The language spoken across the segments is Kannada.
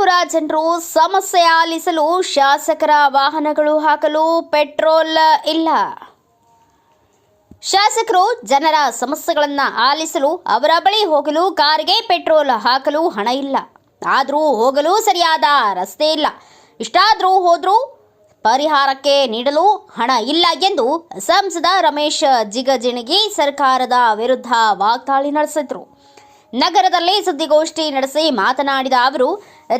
ಬೆಂಗಳೂರ ಜನರು ಸಮಸ್ಯೆ ಆಲಿಸಲು ಶಾಸಕರ ವಾಹನಗಳು ಹಾಕಲು ಪೆಟ್ರೋಲ್ ಇಲ್ಲ. ಶಾಸಕರು ಜನರ ಸಮಸ್ಯೆಗಳನ್ನು ಆಲಿಸಲು ಅವರ ಬಳಿ ಹೋಗಲು ಕಾರಿಗೆ ಪೆಟ್ರೋಲ್ ಹಾಕಲು ಹಣ ಇಲ್ಲ. ಆದರೂ ಹೋಗಲು ಸರಿಯಾದ ರಸ್ತೆ ಇಲ್ಲ. ಇಷ್ಟಾದರೂ ಹೋದರೂ ಪರಿಹಾರಕ್ಕೆ ನೀಡಲು ಹಣ ಇಲ್ಲ ಎಂದು ಸಂಸದ ರಮೇಶ್ ಜಿಗಜಿಣಗಿ ಸರ್ಕಾರದ ವಿರುದ್ಧ ವಾಗ್ದಾಳಿ ನಡೆಸಿದರು. ನಗರದಲ್ಲಿ ಸುದ್ದಿಗೋಷ್ಠಿ ನಡೆಸಿ ಮಾತನಾಡಿದ ಅವರು,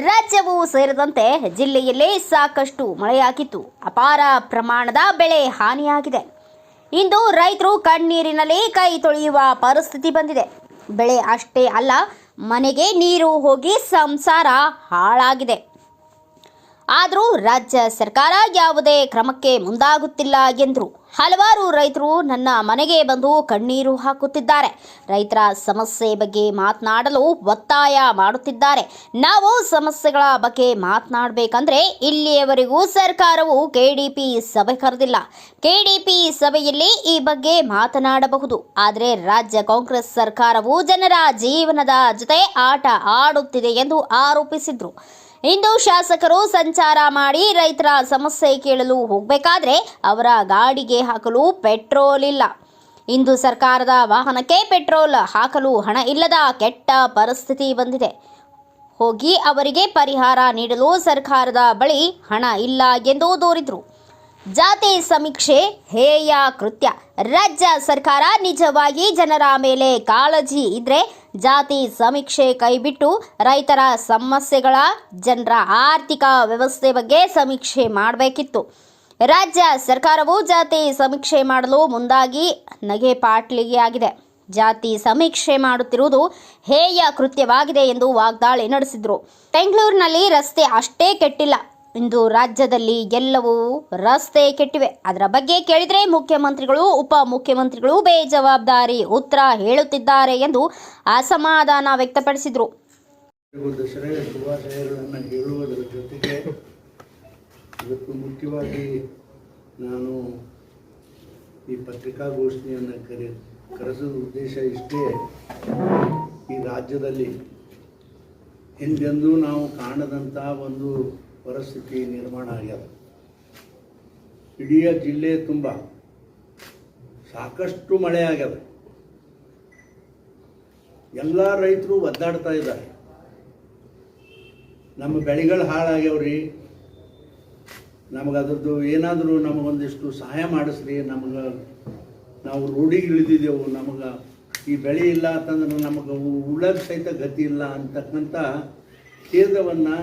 ರಾಜ್ಯವೂ ಸೇರಿದಂತೆ ಜಿಲ್ಲೆಯಲ್ಲಿ ಸಾಕಷ್ಟು ಮಳೆಯಾಗಿದ್ದು ಅಪಾರ ಪ್ರಮಾಣದ ಬೆಳೆ ಹಾನಿಯಾಗಿದೆ. ಇಂದು ರೈತರು ಕಣ್ಣೀರಿನಲ್ಲಿ ಕೈ ತೊಳೆಯುವ ಪರಿಸ್ಥಿತಿ ಬಂದಿದೆ. ಬೆಳೆ ಅಷ್ಟೇ ಅಲ್ಲ, ಮನೆಗೆ ನೀರು ಹೋಗಿ ಸಂಸಾರ ಹಾಳಾಗಿದೆ. ಆದರೂ ರಾಜ್ಯ ಸರ್ಕಾರ ಯಾವುದೇ ಕ್ರಮಕ್ಕೆ ಮುಂದಾಗುತ್ತಿಲ್ಲ ಎಂದರು. ಹಲವಾರು ರೈತರು ನನ್ನ ಮನೆಗೆ ಬಂದು ಕಣ್ಣೀರು ಹಾಕುತ್ತಿದ್ದಾರೆ. ರೈತರ ಸಮಸ್ಯೆ ಬಗ್ಗೆ ಮಾತನಾಡಲು ಒತ್ತಾಯ ಮಾಡುತ್ತಿದ್ದಾರೆ. ನಾವು ಸಮಸ್ಯೆಗಳ ಬಗ್ಗೆ ಮಾತನಾಡಬೇಕಂದ್ರೆ ಇಲ್ಲಿಯವರೆಗೂ ಸರ್ಕಾರವು ಕೆಡಿಪಿ ಸಭೆ ಕರೆದಿಲ್ಲ. ಕೆಡಿಪಿ ಸಭೆಯಲ್ಲಿ ಈ ಬಗ್ಗೆ ಮಾತನಾಡಬಹುದು. ಆದರೆ ರಾಜ್ಯ ಕಾಂಗ್ರೆಸ್ ಸರ್ಕಾರವು ಜನರ ಜೀವನದ ಜೊತೆ ಆಟ ಆಡುತ್ತಿದೆ ಎಂದು ಆರೋಪಿಸಿದರು. ಇಂದು ಶಾಸಕರು ಸಂಚಾರ ಮಾಡಿ ರೈತರ ಸಮಸ್ಯೆ ಕೇಳಲು ಹೋಗಬೇಕಾದ್ರೆ ಅವರ ಗಾಡಿಗೆ ಹಾಕಲು ಪೆಟ್ರೋಲ್ ಇಲ್ಲ. ಇಂದು ಸರ್ಕಾರದ ವಾಹನಕ್ಕೆ ಪೆಟ್ರೋಲ್ ಹಾಕಲು ಹಣ ಇಲ್ಲದ ಕೆಟ್ಟ ಪರಿಸ್ಥಿತಿ ಬಂದಿದೆ. ಹೋಗಿ ಅವರಿಗೆ ಪರಿಹಾರ ನೀಡಲು ಸರ್ಕಾರದ ಬಳಿ ಹಣ ಇಲ್ಲ ಎಂದು ದೂರಿದರು. ಜಾತಿ ಸಮೀಕ್ಷೆ ಹೇಯ ಕೃತ್ಯ. ರಾಜ್ಯ ಸರ್ಕಾರ ನಿಜವಾಗಿ ಜನರ ಮೇಲೆ ಕಾಳಜಿ ಇದ್ರೆ ಜಾತಿ ಸಮೀಕ್ಷೆ ಕೈಬಿಟ್ಟು ರೈತರ ಸಮಸ್ಯೆಗಳ, ಜನರ ಆರ್ಥಿಕ ವ್ಯವಸ್ಥೆ ಬಗ್ಗೆ ಸಮೀಕ್ಷೆ ಮಾಡಬೇಕಿತ್ತು. ರಾಜ್ಯ ಸರ್ಕಾರವು ಜಾತಿ ಸಮೀಕ್ಷೆ ಮಾಡಲು ಮುಂದಾಗಿ ನಗೆಪಾಟ್ಲಿಗೆಯಾಗಿದೆ. ಜಾತಿ ಸಮೀಕ್ಷೆ ಮಾಡುತ್ತಿರುವುದು ಹೇಯ ಕೃತ್ಯವಾಗಿದೆ ಎಂದು ವಾಗ್ದಾಳಿ ನಡೆಸಿದರು. ಬೆಂಗಳೂರಿನಲ್ಲಿ ರಸ್ತೆ ಅಷ್ಟೇ ಕೆಟ್ಟಿಲ್ಲ, ಇಂದು ರಾಜ್ಯದಲ್ಲಿ ಎಲ್ಲವೂ ರಸ್ತೆ ಕೆಟ್ಟಿವೆ. ಅದರ ಬಗ್ಗೆ ಕೇಳಿದರೆ ಮುಖ್ಯಮಂತ್ರಿಗಳು, ಉಪಮುಖ್ಯಮಂತ್ರಿಗಳು ಬೇಜವಾಬ್ದಾರಿ ಉತ್ತರ ಹೇಳುತ್ತಿದ್ದಾರೆ ಎಂದು ಅಸಮಾಧಾನ ವ್ಯಕ್ತಪಡಿಸಿದರು. ದಸರಾ ಶುಭಾಶಯಗಳನ್ನು ಹೇಳುವುದರ ಜೊತೆಗೆ ಇವತ್ತು ಮುಖ್ಯವಾಗಿ ನಾನು ಈ ಪತ್ರಿಕಾಗೋಷ್ಠಿಯನ್ನು ಕರೆಸುವ ಉದ್ದೇಶ ಇಷ್ಟೇ. ಈ ರಾಜ್ಯದಲ್ಲಿ ಹಿಂದೆಂದೂ ನಾವು ಕಾಣದಂಥ ಒಂದು ಪರಿಸ್ಥಿತಿ ನಿರ್ಮಾಣ ಆಗ್ಯದ. ಇಡೀ ಜಿಲ್ಲೆ ತುಂಬ ಸಾಕಷ್ಟು ಮಳೆ ಆಗ್ಯದ. ಎಲ್ಲ ರೈತರು ಒದ್ದಾಡ್ತಾ ಇದ್ದಾರೆ. ನಮ್ಮ ಬೆಳೆಗಳು ಹಾಳಾಗ್ಯಾವ್ರಿ, ನಮಗದ್ರದ್ದು ಏನಾದರೂ ನಮಗೊಂದಿಷ್ಟು ಸಹಾಯ ಮಾಡಿಸ್ರಿ, ನಾವು ರೂಢಿಗೆ ಇಳಿದಿದ್ದೆವು, ನಮಗೆ ಈ ಬೆಳೆ ಇಲ್ಲ ಅಂತಂದ್ರೆ ನಮಗೆ ಉಳ್ಳಕ್ಕೆ ಸಹಿತ ಗತಿ ಇಲ್ಲ ಅಂತಕ್ಕಂಥ ಖೇದವನ್ನು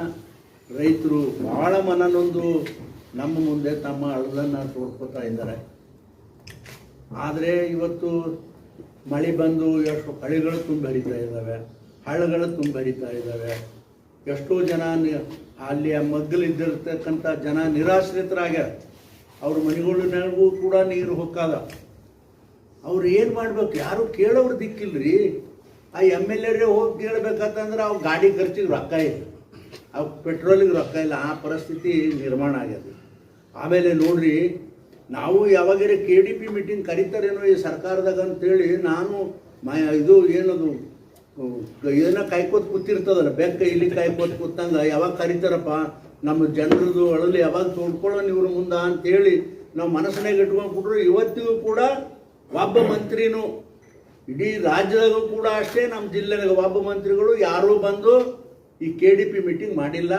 ರೈತರು ಭಾಳ ಮನನೊಂದು ನಮ್ಮ ಮುಂದೆ ತಮ್ಮ ಅಳಲನ್ನು ತೋಡ್ಕೊತಾ ಇದ್ದಾರೆ. ಆದರೆ ಇವತ್ತು ಮಳೆ ಬಂದು ಎಷ್ಟು ಹೊಳೆಗಳು ತುಂಬ ಹರಿತಾ ಇದ್ದಾವೆ, ಹಳ್ಳಗಳು ತುಂಬ ಹರಿತಾ ಇದ್ದಾವೆ. ಎಷ್ಟೋ ಜನ ಅಲ್ಲಿ ಮಗ್ಗಲಿದ್ದಿರ್ತಕ್ಕಂಥ ಜನ ನಿರಾಶ್ರಿತರಾಗ್ಯಾರ. ಅವ್ರ ಮನೆಗಳಿಗೂ ಕೂಡ ನೀರು ಹೊಕ್ಕಾದ. ಅವ್ರು ಏನು ಮಾಡ್ಬೇಕು? ಯಾರು ಕೇಳೋರು ದಿಕ್ಕಿಲ್ರಿ. ಆ MLA ಹೋಗಿ ಕೇಳಬೇಕಂತಂದ್ರೆ ಅವ್ರ ಗಾಡಿ ಖರ್ಚಿಗೆ ರೊಕ್ಕ ಇಲ್ಲ, ಅವು ಪೆಟ್ರೋಲಿಗೆ ರೊಕ್ಕ ಇಲ್ಲ. ಆ ಪರಿಸ್ಥಿತಿ ನಿರ್ಮಾಣ ಆಗ್ಯದ. ಆಮೇಲೆ ನೋಡ್ರಿ, ನಾವು ಯಾವಾಗಾರ KDP ಮೀಟಿಂಗ್ ಕರೀತಾರೇನೋ ಈ ಸರ್ಕಾರದಾಗ ಅಂತೇಳಿ ನಾನು ಇದು ಏನದು ಏನೋ ಕಾಯ್ಕೋತ ಕೂತಿರ್ತದಲ್ಲ, ಬೆಕ್ಕ ಇಲ್ಲಿ ಕಾಯ್ಕೋತ ಕೂತಂಗ ಯಾವಾಗ ಕರೀತಾರಪ್ಪ ನಮ್ಮ ಜನರದು ಅಳಲು ಯಾವಾಗ ತೋಡ್ಕೊಳ್ಳೋಣ ಇವ್ರ ಮುಂದೆ ಅಂತೇಳಿ ನಾವು ಮನಸ್ಸಿನಾಗ ಇಟ್ಕೊಂಡು ಕೊಟ್ರು. ಇವತ್ತಿಗೂ ಕೂಡ ಒಬ್ಬ ಮಂತ್ರಿನೂ, ಇಡೀ ರಾಜ್ಯದಾಗೂ ಕೂಡ ಅಷ್ಟೇ, ನಮ್ಮ ಜಿಲ್ಲೆದಾಗ ಒಬ್ಬ ಮಂತ್ರಿಗಳು ಯಾರೂ ಬಂದು ಈ KDP ಮೀಟಿಂಗ್ ಮಾಡಿಲ್ಲ.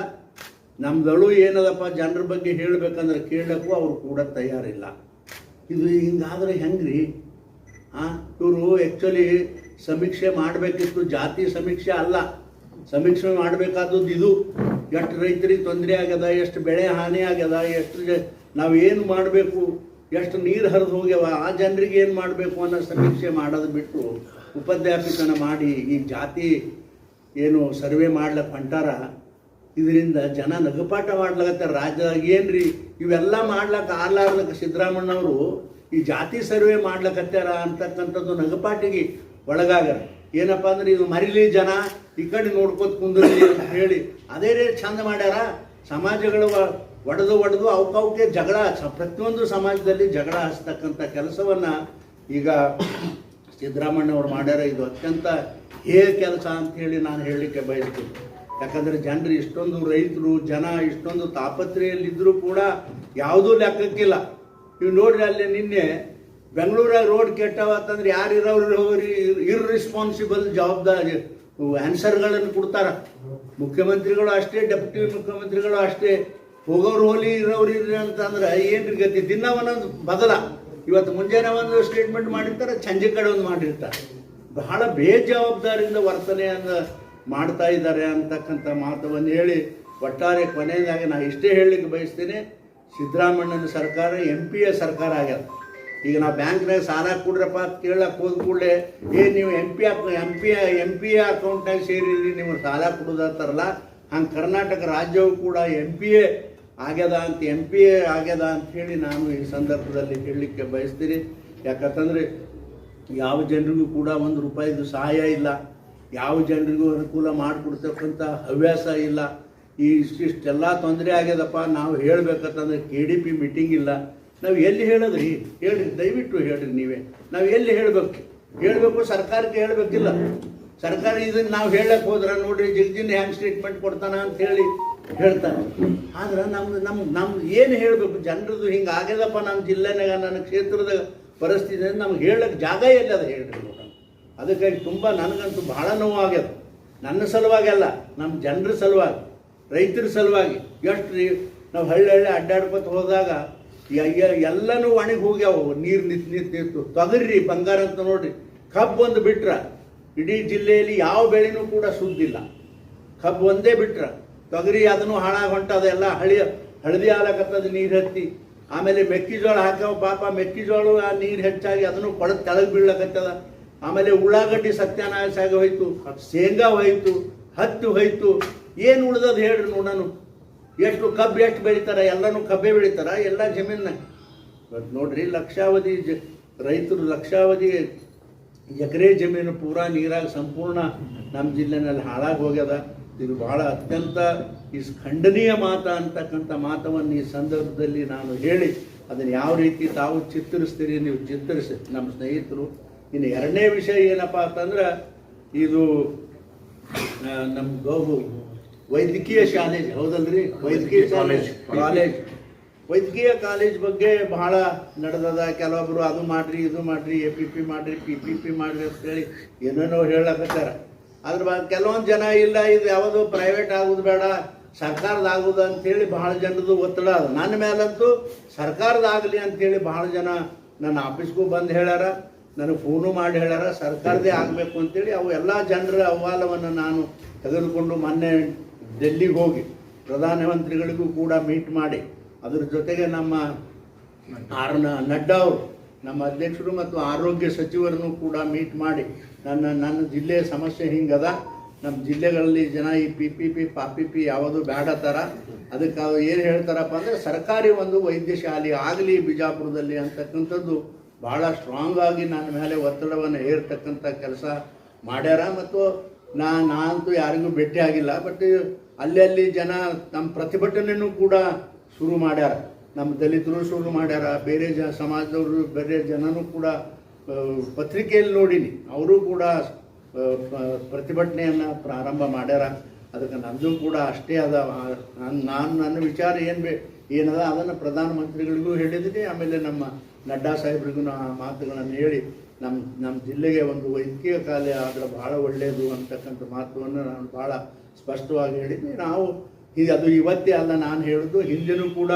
ನಮ್ದಳು ಏನದಪ್ಪ ಜನರ ಬಗ್ಗೆ ಹೇಳಬೇಕಂದ್ರೆ ಕೇಳಕ್ಕೂ ಅವರು ಕೂಡ ತಯಾರಿಲ್ಲ. ಇದು ಹಿಂಗಾದ್ರೆ ಹೆಂಗ್ರಿ? ಇವರು ಆ್ಯಕ್ಚುಲಿ ಸಮೀಕ್ಷೆ ಮಾಡಬೇಕಿತ್ತು, ಜಾತಿ ಸಮೀಕ್ಷೆ ಅಲ್ಲ. ಸಮೀಕ್ಷೆ ಮಾಡಬೇಕಾದದ್ದು ಇದು, ಎಷ್ಟು ರೈತರಿಗೆ ತೊಂದರೆ ಆಗ್ಯದ, ಎಷ್ಟು ಬೆಳೆ ಹಾನಿ ಆಗ್ಯದ, ಎಷ್ಟು ನಾವು ಏನು ಮಾಡಬೇಕು, ಎಷ್ಟು ನೀರು ಹರಿದು ಹೋಗ್ಯವ, ಆ ಜನರಿಗೆ ಏನು ಮಾಡಬೇಕು ಅನ್ನೋ ಸಮೀಕ್ಷೆ ಮಾಡೋದು ಬಿಟ್ಟು ಉಪಧ್ಯಾಪಿತನ ಮಾಡಿ ಈ ಜಾತಿ ಏನು ಸರ್ವೆ ಮಾಡ್ಲಕ್ಕೆ ಹೊಂಟಾರ. ಇದರಿಂದ ಜನ ನಗಪಾಠ ಮಾಡ್ಲಾಗತ್ತಾರ. ರಾಜ್ಯದಾಗ ಏನ್ರಿ ಇವೆಲ್ಲ ಮಾಡ್ಲಕ್ಕೆ ಆರ್ಲಾರ್ದಕ್ಕೆ ಸಿದ್ದರಾಮಣ್ಣವರು ಈ ಜಾತಿ ಸರ್ವೆ ಮಾಡ್ಲಕತ್ತಾರ ಅಂತಕ್ಕಂಥದ್ದು ನಗಪಾಟಿಗೆ ಒಳಗಾಗ್ಯಾರ. ಏನಪ್ಪ ಅಂದ್ರೆ ಇದು ಮರಿಲಿ ಜನ ಈ ಕಡೆ ನೋಡ್ಕೋತ ಕುಂದಿರಲಿ ಅಂತ ಹೇಳಿ ಅದೇ ರೀತಿ ಚಂದ ಮಾಡ್ಯಾರ. ಸಮಾಜಗಳು ಒಡೆದು ಅವಕ್ಕೆ ಜಗಳ, ಪ್ರತಿಯೊಂದು ಸಮಾಜದಲ್ಲಿ ಜಗಳ ಹಚ್ಚತಕ್ಕಂಥ ಕೆಲಸವನ್ನು ಈಗ ಸಿದ್ದರಾಮಣ್ಣವ್ರು ಮಾಡ್ಯಾರ. ಇದು ಅತ್ಯಂತ ಹೇಯ ಕೆಲಸ ಅಂತ ಹೇಳಿ ನಾನು ಹೇಳಲಿಕ್ಕೆ ಬಯಸ್ತೀನಿ. ಯಾಕಂದರೆ ಜನರು ಇಷ್ಟೊಂದು ರೈತರು ಜನ ಇಷ್ಟೊಂದು ತಾಪತ್ರೆಯಲ್ಲಿದ್ದರೂ ಕೂಡ ಯಾವುದೂ ಲೆಕ್ಕಕ್ಕಿಲ್ಲ. ನೀವು ನೋಡ್ರಿ ಅಲ್ಲಿ ನಿನ್ನೆ ಬೆಂಗಳೂರಾಗ ರೋಡ್ ಕೆಟ್ಟವತ್ತಂದ್ರೆ ಯಾರು ಇರೋರು ಇರ್ರೆಸ್ಪಾನ್ಸಿಬಲ್ ಜವಾಬ್ದಾರಿ ಆನ್ಸರ್ಗಳನ್ನು ಕೊಡ್ತಾರ. ಮುಖ್ಯಮಂತ್ರಿಗಳು ಅಷ್ಟೇ, ಡೆಪ್ಯೂಟಿ ಮುಖ್ಯಮಂತ್ರಿಗಳು ಅಷ್ಟೇ. ಹೋಗೋರು ಹೋಲಿ ಇರೋರು ಇರ್ರಿ ಅಂತಂದ್ರೆ ಏನ್ರಿ ಗತಿ? ದಿನ ಒಂದೊಂದು ಬದಲ. ಇವತ್ತು ಮುಂಜಾನೆ ಒಂದು ಸ್ಟೇಟ್ಮೆಂಟ್ ಮಾಡಿರ್ತಾರೆ, ಸಂಜೆ ಕಡೆ ಒಂದು ಮಾಡಿರ್ತಾರೆ. ಬಹಳ ಬೇಜವಾಬ್ದಾರಿಯಿಂದ ವರ್ತನೆಯನ್ನು ಮಾಡ್ತಾ ಇದ್ದಾರೆ ಅಂತಕ್ಕಂಥ ಮಾತವನ್ನು ಹೇಳಿ ಒಟ್ಟಾರೆ ಕೊನೆಯದಾಗಿ ನಾನು ಇಷ್ಟೇ ಹೇಳಲಿಕ್ಕೆ ಬಯಸ್ತೇನೆ. ಸಿದ್ದರಾಮಣ್ಣನ ಸರ್ಕಾರ MP ಸರ್ಕಾರ ಆಗ್ಯದ. ಈಗ ನಾವು ಬ್ಯಾಂಕ್ನಾಗ ಸಾಲ ಕೊಡ್ರಪ್ಪ ಅಂತ ಕೇಳಕ್ಕೆ ಹೋದ ಕೂಡಲೇ ನೀವು ಎಂ ಪಿ ಅಕೌಂಟ್ನಾಗ ಸೇರಿರಿ, ನೀವು ಸಾಲ ಕೊಡೋದಂತಾರಲ್ಲ, ಹಂಗೆ ಕರ್ನಾಟಕ ರಾಜ್ಯವು ಕೂಡ MP ಆಗ್ಯದ ಅಂತ ಹೇಳಿ ನಾನು ಈ ಸಂದರ್ಭದಲ್ಲಿ ಹೇಳಲಿಕ್ಕೆ ಬಯಸ್ತೀನಿ. ಯಾಕಂತಂದರೆ ಯಾವ ಜನರಿಗೂ ಕೂಡ ₹1 ಸಹಾಯ ಇಲ್ಲ, ಯಾವ ಜನರಿಗೂ ಅನುಕೂಲ ಮಾಡಿಕೊಡ್ತಕ್ಕಂಥ ಹವ್ಯಾಸ ಇಲ್ಲ. ಇಷ್ಟೆಲ್ಲ ತೊಂದರೆ ಆಗ್ಯದಪ್ಪ. ನಾವು ಹೇಳಬೇಕಂತಂದ್ರೆ KDP ಮೀಟಿಂಗ್ ಇಲ್ಲ. ನಾವು ಎಲ್ಲಿ ಹೇಳೋದ್ರಿ? ಹೇಳ್ರಿ, ದಯವಿಟ್ಟು ಹೇಳ್ರಿ ನೀವೇ. ನಾವು ಎಲ್ಲಿ ಹೇಳಬೇಕು? ಸರ್ಕಾರಕ್ಕೆ ಹೇಳಬೇಕಿಲ್ಲ. ಸರ್ಕಾರ ಇದನ್ನು ನಾವು ಹೇಳಕ್ಕೆ ಹೋದ್ರೆ ನೋಡ್ರಿ ಜಗಜಿನ್ ಹ್ಯಾಂಗ್ ಸ್ಟೇಟ್ಮೆಂಟ್ ಕೊಡ್ತಾನ ಅಂತ ಹೇಳಿ ಹೇಳ್ತಾರೆ. ಆದ್ರೆ ನಮ್ದು ಏನು ಹೇಳಬೇಕು? ಜನರದು ಹಿಂಗೆ ಆಗ್ಯದಪ್ಪ ನಮ್ಮ ಜಿಲ್ಲೆನಾಗ, ನನ್ನ ಕ್ಷೇತ್ರದ ಪರಿಸ್ಥಿತಿ ನಮ್ಗೆ ಹೇಳಕ್ಕೆ ಜಾಗ ಎಲ್ಲಿ ಅದ ಹೇಳ್ರಿ ನೋಡೋಣ. ಅದಕ್ಕಾಗಿ ತುಂಬ ನನಗಂತೂ ಭಾಳ ನೋವಾಗ್ಯದ. ನನ್ನ ಸಲುವಾಗಿ ಅಲ್ಲ, ನಮ್ಮ ಜನರ ಸಲುವಾಗಿ, ರೈತರ ಸಲುವಾಗಿ. ಎಷ್ಟು ನಾವು ಹಳ್ಳಿ ಅಡ್ಡಾಡ್ಕೊತ ಹೋದಾಗ ಎಲ್ಲನೂ ಒಣಗಿ ಹೋಗ್ಯಾವ. ನೀರು ನಿಂತು ತೊಗರಿ ಬಂಗಾರ ಅಂತ ನೋಡ್ರಿ. ಕಬ್ಬು ಒಂದು ಬಿಟ್ರ ಇಡೀ ಜಿಲ್ಲೆಯಲ್ಲಿ ಯಾವ ಬೆಳೆನೂ ಕೂಡ ಸುದ್ದಿಲ್ಲ. ಕಬ್ಬು ಒಂದೇ ಬಿಟ್ರ, ತೊಗರಿ ಅದನ್ನು ಹಾಳಾಗಿ ಹೊಂಟದೆಲ್ಲ ಹಳದಿ ಹಾಲಕತ್ತದ ನೀರು ಹತ್ತಿ. ಆಮೇಲೆ ಮೆಕ್ಕೆಜೋಳ ಹಾಕ್ಯಾವ ಪಾಪ, ಮೆಕ್ಕೆಜೋಳ ಆ ನೀರು ಹೆಚ್ಚಾಗಿ ಅದನ್ನು ಕೊಳದ ಕೆಳಗೆ ಬೀಳಕತ್ತದ. ಆಮೇಲೆ ಉಳ್ಳಾಗಡ್ಡಿ ಸತ್ಯಾನಾಶ ಆಗಿ ಹೋಯ್ತು, ಶೇಂಗಾ ಹೋಯ್ತು, ಹತ್ತಿ ಹೋಯ್ತು. ಏನು ಉಳ್ದದ ಹೇಳ್ರಿ ನೋಡೋಣ. ಎಷ್ಟು ಕಬ್ಬು ಎಷ್ಟು ಬೆಳಿತಾರೆ? ಎಲ್ಲನೂ ಕಬ್ಬೆ ಬೆಳಿತಾರ ಎಲ್ಲ ಜಮೀನಾಗ. ಇವತ್ತು ನೋಡ್ರಿ ಲಕ್ಷಾವಧಿ ರೈತರು ಲಕ್ಷಾವಧಿ ಎಕರೆ ಜಮೀನು ಪೂರಾ ನೀರಾಗಿ ಸಂಪೂರ್ಣ ನಮ್ಮ ಜಿಲ್ಲೆನಲ್ಲಿ ಹಾಳಾಗಿ ಹೋಗ್ಯದ. ಇದು ಬಹಳ ಅತ್ಯಂತ ಖಂಡನೀಯ ಮಾತ ಅಂತಕ್ಕಂಥ ಮಾತವನ್ನು ಈ ಸಂದರ್ಭದಲ್ಲಿ ನಾನು ಹೇಳಿ ಅದನ್ನು ಯಾವ ರೀತಿ ತಾವು ಚಿತ್ತರಿಸ್ತೀರಿ ನೀವು ಚಿತ್ತರಿಸಿ ನಮ್ಮ ಸ್ನೇಹಿತರು. ಇನ್ನು ಎರಡನೇ ವಿಷಯ ಏನಪ್ಪ ಅಂತಂದ್ರೆ ಇದು ನಮ್ಮ ವೈದ್ಯಕೀಯ ಶಾಲೆ ಹೌದಲ್ರಿ, ವೈದ್ಯಕೀಯ ವೈದ್ಯಕೀಯ ಕಾಲೇಜ್ ಬಗ್ಗೆ ಬಹಳ ನಡೆದದ. ಕೆಲವೊಬ್ಬರು ಅದು ಮಾಡ್ರಿ ಇದು ಮಾಡ್ರಿ APP ಮಾಡ್ರಿ PPP ಮಾಡ್ರಿ ಅಂತೇಳಿ ಏನೇನೋ ಹೇಳಕತ್ತಾರ. ಅದ್ರ ಕೆಲವೊಂದು ಜನ ಇಲ್ಲ, ಇದು ಯಾವುದೋ ಪ್ರೈವೇಟ್ ಆಗೋದು ಬೇಡ, ಸರ್ಕಾರದ ಆಗೋದು ಅಂಥೇಳಿ ಬಹಳ ಜನರದು ಒತ್ತಡ ಅದ. ನನ್ನ ಮೇಲಂತೂ ಸರ್ಕಾರದಾಗಲಿ ಅಂಥೇಳಿ ಬಹಳ ಜನ ನನ್ನ ಆಫೀಸ್ಗೂ ಬಂದು ಹೇಳ್ಯಾರ, ನನಗೆ ಫೋನು ಮಾಡಿ ಹೇಳ್ಯಾರ ಸರ್ಕಾರದೇ ಆಗಬೇಕು ಅಂತೇಳಿ. ಅವು ಎಲ್ಲ ಜನರ ಅಹವಾಲವನ್ನು ನಾನು ತೆಗೆದುಕೊಂಡು ಮೊನ್ನೆ ಡೆಲ್ಲಿಗೆ ಹೋಗಿ ಪ್ರಧಾನಮಂತ್ರಿಗಳಿಗೂ ಕೂಡ ಮೀಟ್ ಮಾಡಿ, ಅದ್ರ ಜೊತೆಗೆ ನಮ್ಮ ನಡ್ಡಾ ಅವರು ನಮ್ಮ ಅಧ್ಯಕ್ಷರು ಮತ್ತು ಆರೋಗ್ಯ ಸಚಿವರನ್ನು ಕೂಡ ಮೀಟ್ ಮಾಡಿ ನನ್ನ ಜಿಲ್ಲೆಯ ಸಮಸ್ಯೆ ಹಿಂಗದ, ನಮ್ಮ ಜಿಲ್ಲೆಗಳಲ್ಲಿ ಜನ ಈ PPP ಪಾಪಿಪಿ ಯಾವುದು ಬೇಡತ್ತಾರ, ಅದಕ್ಕೆ ಅವ್ರು ಏನು ಹೇಳ್ತಾರಪ್ಪ ಅಂದರೆ ಸರ್ಕಾರಿ ಒಂದು ವೈದ್ಯ ಶಾಲೆ ಆಗಲಿ ಬಿಜಾಪುರದಲ್ಲಿ ಅಂತಕ್ಕಂಥದ್ದು ಭಾಳ ಸ್ಟ್ರಾಂಗ್ ಆಗಿ ನನ್ನ ಮೇಲೆ ಒತ್ತಡವನ್ನು ಹೇರ್ತಕ್ಕಂಥ ಕೆಲಸ ಮಾಡ್ಯಾರ. ಮತ್ತು ನಾನಂತೂ ಯಾರಿಗೂ ಭೇಟಿ ಆಗಿಲ್ಲ, ಬಟ್ ಅಲ್ಲಿ ಜನ ನಮ್ಮ ಪ್ರತಿಭಟನೆಯೂ ಕೂಡ ಶುರು ಮಾಡ್ಯಾರ. ನಮ್ಮ ದಲಿತರು ಶುರು ಮಾಡ್ಯಾರ, ಬೇರೆ ಸಮಾಜದವರು ಬೇರೆ ಜನನೂ ಕೂಡ ಪತ್ರಿಕೆಯಲ್ಲಿ ನೋಡೀನಿ, ಅವರು ಕೂಡ ಪ್ರತಿಭಟನೆಯನ್ನು ಪ್ರಾರಂಭ ಮಾಡ್ಯಾರ. ಅದಕ್ಕೆ ನನ್ನದು ಕೂಡ ಅಷ್ಟೇ ಅದ. ನನ್ನ ವಿಚಾರ ಏನದ ಅದನ್ನು ಪ್ರಧಾನಮಂತ್ರಿಗಳಿಗೂ ಹೇಳಿದ್ದೀನಿ. ಆಮೇಲೆ ನಮ್ಮ ನಡ್ಡಾ ಸಾಹೇಬ್ರಿಗೂ ಆ ಮಾತುಗಳನ್ನು ಹೇಳಿ ನಮ್ಮ ಜಿಲ್ಲೆಗೆ ಒಂದು ವೈದ್ಯಕೀಯ ಕಾಲೇಜ್ ಆದರೆ ಭಾಳ ಒಳ್ಳೆಯದು ಅಂತಕ್ಕಂಥ ಮಾತುವನ್ನು ನಾನು ಭಾಳ ಸ್ಪಷ್ಟವಾಗಿ ಹೇಳಿದ್ದೀನಿ. ನಾವು ಅದು ಇವತ್ತೇ ಅಲ್ಲ ನಾನು ಹೇಳೋದು, ಹಿಂದೆನೂ ಕೂಡ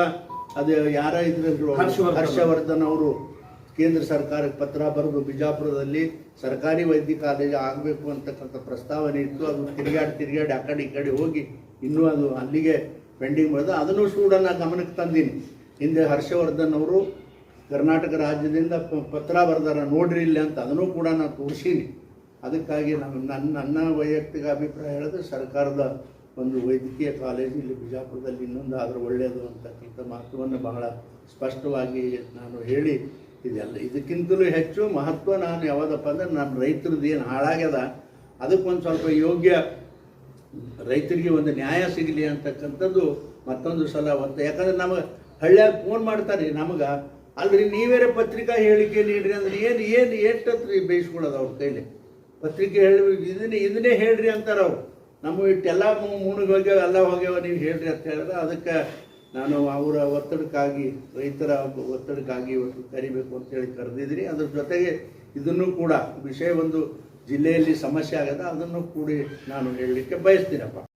ಅದು ಯಾರ ಇದ್ರು ಹರ್ಷವರ್ಧನ್ ಅವರು ಕೇಂದ್ರ ಸರ್ಕಾರಕ್ಕೆ ಪತ್ರ ಬರೆದು ಬಿಜಾಪುರದಲ್ಲಿ ಸರ್ಕಾರಿ ವೈದ್ಯ ಕಾಲೇಜ್ ಆಗಬೇಕು ಅಂತಕ್ಕಂಥ ಪ್ರಸ್ತಾವನೆ ಇತ್ತು. ಅದು ತಿರುಗಾಡಿ ಆ ಕಡೆ ಈ ಕಡೆ ಹೋಗಿ ಇನ್ನೂ ಅದು ಅಲ್ಲಿಗೆ ಪೆಂಡಿಂಗ್ ಬರೆದು ಅದನ್ನು ಕೂಡ ನಾನು ಗಮನಕ್ಕೆ ತಂದೀನಿ. ಹಿಂದೆ ಹರ್ಷವರ್ಧನ್ ಅವರು ಕರ್ನಾಟಕ ರಾಜ್ಯದಿಂದ ಪತ್ರ ಬರೆದಾರ ನೋಡ್ರಿ ಇಲ್ಲ ಅಂತ, ಅದನ್ನು ಕೂಡ ನಾನು ತೋರಿಸೀನಿ. ಅದಕ್ಕಾಗಿ ನನ್ನ ವೈಯಕ್ತಿಕ ಅಭಿಪ್ರಾಯ ಹೇಳಿದ್ರೆ ಸರ್ಕಾರದ ಒಂದು ವೈದ್ಯಕೀಯ ಕಾಲೇಜು ಇಲ್ಲಿ ಬಿಜಾಪುರದಲ್ಲಿ ಇನ್ನೊಂದು ಆದರೂ ಒಳ್ಳೆಯದು ಅಂತಕ್ಕಂಥ ಮಾತುವನ್ನು ಬಹಳ ಸ್ಪಷ್ಟವಾಗಿ ನಾನು ಹೇಳಿ ಇದಕ್ಕಿಂತಲೂ ಹೆಚ್ಚು ಮಹತ್ವ ನಾನು ಯಾವುದಪ್ಪ ಅಂದರೆ ನಮ್ಮ ರೈತರದ್ದು ಏನು ಹಾಳಾಗ್ಯದ ಅದಕ್ಕೊಂದು ಸ್ವಲ್ಪ ಯೋಗ್ಯ ರೈತರಿಗೆ ಒಂದು ನ್ಯಾಯ ಸಿಗಲಿ ಅಂತಕ್ಕಂಥದ್ದು ಮತ್ತೊಂದು ಸಲ ಒತ್ತು. ಯಾಕಂದ್ರೆ ನಮಗೆ ಹಳ್ಳಿಯಾಗ ಫೋನ್ ಮಾಡ್ತಾರೆ ನಮಗೆ, ಅಲ್ರಿ ನೀವೇರೇ ಪತ್ರಿಕಾ ಹೇಳಿಕೆ ನೀಡ್ರಿ ಅಂದ್ರೆ ಎಷ್ಟತ್ರಿ ಬೇಯಿಸ್ಕೊಳ್ಳೋದು ಅವ್ರ ಕೈಲಿ. ಪತ್ರಿಕೆ ಹೇಳಿ ಇದನ್ನೇ ಹೇಳ್ರಿ ಅಂತಾರೆ ಅವರು. ನಮ್ಮ ಇಟ್ಟೆಲ್ಲ ಮುಣಿಗೆ ಹೋಗ್ಯಾವ ಎಲ್ಲ ಹೋಗ್ಯಾವ ನೀವು ಹೇಳ್ರಿ ಅಂತ ಹೇಳಿದ್ರೆ ಅದಕ್ಕೆ ನಾನು ಅವರ ಒತ್ತಡಕ್ಕಾಗಿ ರೈತರ ಒತ್ತಡಕ್ಕಾಗಿ ಇವತ್ತು ಕರಿಬೇಕು ಅಂತೇಳಿ ಕರೆದಿದ್ದೀನಿ. ಅದ್ರ ಜೊತೆಗೆ ಇದನ್ನು ಕೂಡ ವಿಷಯ ಒಂದು ಜಿಲ್ಲೆಯಲ್ಲಿ ಸಮಸ್ಯೆ ಆಗದ ಅದನ್ನು ಕೂಡಿ ನಾನು ಹೇಳಲಿಕ್ಕೆ ಬಯಸ್ತೀನಪ್ಪ.